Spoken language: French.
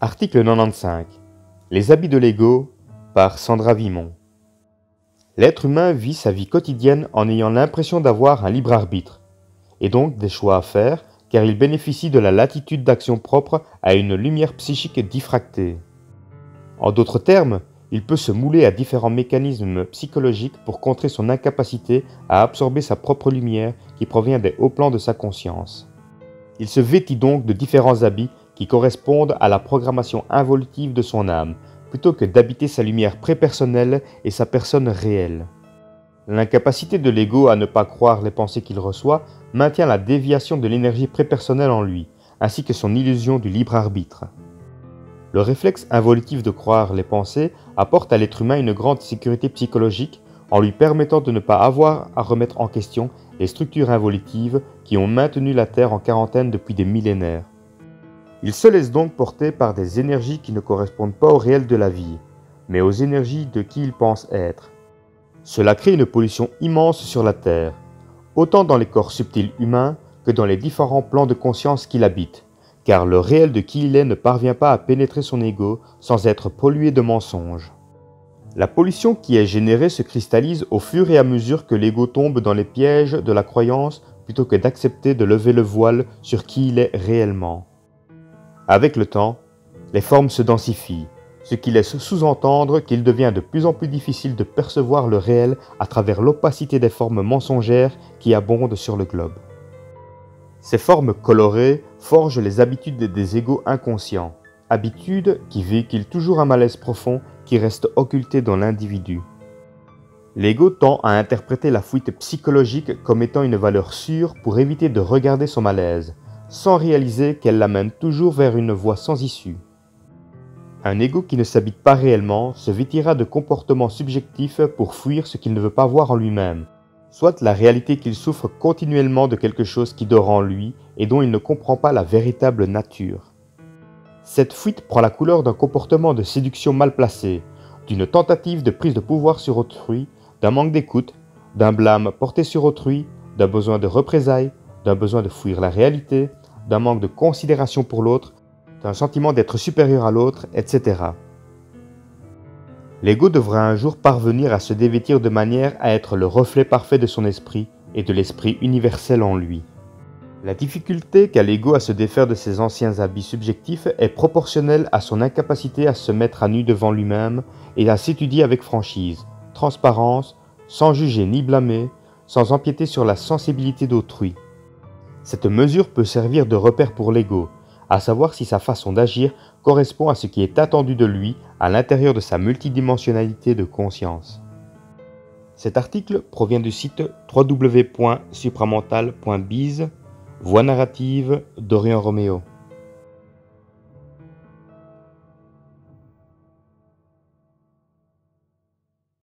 Article 95. Les habits de l'ego par Sandra Vimont. L'être humain vit sa vie quotidienne en ayant l'impression d'avoir un libre arbitre, et donc des choix à faire, car il bénéficie de la latitude d'action propre à une lumière psychique diffractée. En d'autres termes, il peut se mouler à différents mécanismes psychologiques pour contrer son incapacité à absorber sa propre lumière qui provient des hauts plans de sa conscience. Il se vêtit donc de différents habits qui correspondent à la programmation involutive de son âme, plutôt que d'habiter sa lumière prépersonnelle et sa personne réelle. L'incapacité de l'ego à ne pas croire les pensées qu'il reçoit maintient la déviation de l'énergie prépersonnelle en lui, ainsi que son illusion du libre arbitre. Le réflexe involutif de croire les pensées apporte à l'être humain une grande sécurité psychologique en lui permettant de ne pas avoir à remettre en question les structures involutives qui ont maintenu la Terre en quarantaine depuis des millénaires. Il se laisse donc porter par des énergies qui ne correspondent pas au réel de la vie, mais aux énergies de qui il pense être. Cela crée une pollution immense sur la Terre, autant dans les corps subtils humains que dans les différents plans de conscience qu'il habite, car le réel de qui il est ne parvient pas à pénétrer son ego sans être pollué de mensonges. La pollution qui est générée se cristallise au fur et à mesure que l'ego tombe dans les pièges de la croyance plutôt que d'accepter de lever le voile sur qui il est réellement. Avec le temps, les formes se densifient, ce qui laisse sous-entendre qu'il devient de plus en plus difficile de percevoir le réel à travers l'opacité des formes mensongères qui abondent sur le globe. Ces formes colorées forgent les habitudes des égos inconscients, habitudes qui véhiculent toujours un malaise profond qui reste occulté dans l'individu. L'ego tend à interpréter la fuite psychologique comme étant une valeur sûre pour éviter de regarder son malaise, sans réaliser qu'elle l'amène toujours vers une voie sans issue. Un ego qui ne s'habite pas réellement se vêtira de comportements subjectifs pour fuir ce qu'il ne veut pas voir en lui-même, soit la réalité qu'il souffre continuellement de quelque chose qui dort en lui et dont il ne comprend pas la véritable nature. Cette fuite prend la couleur d'un comportement de séduction mal placé, d'une tentative de prise de pouvoir sur autrui, d'un manque d'écoute, d'un blâme porté sur autrui, d'un besoin de représailles, d'un besoin de fuir la réalité, d'un manque de considération pour l'autre, d'un sentiment d'être supérieur à l'autre, etc. L'ego devra un jour parvenir à se dévêtir de manière à être le reflet parfait de son esprit et de l'esprit universel en lui. La difficulté qu'a l'ego à se défaire de ses anciens habits subjectifs est proportionnelle à son incapacité à se mettre à nu devant lui-même et à s'étudier avec franchise, transparence, sans juger ni blâmer, sans empiéter sur la sensibilité d'autrui. Cette mesure peut servir de repère pour l'ego, à savoir si sa façon d'agir correspond à ce qui est attendu de lui à l'intérieur de sa multidimensionnalité de conscience. Cet article provient du site www.supramental.biz, Voix narrative d'Orion Roméo.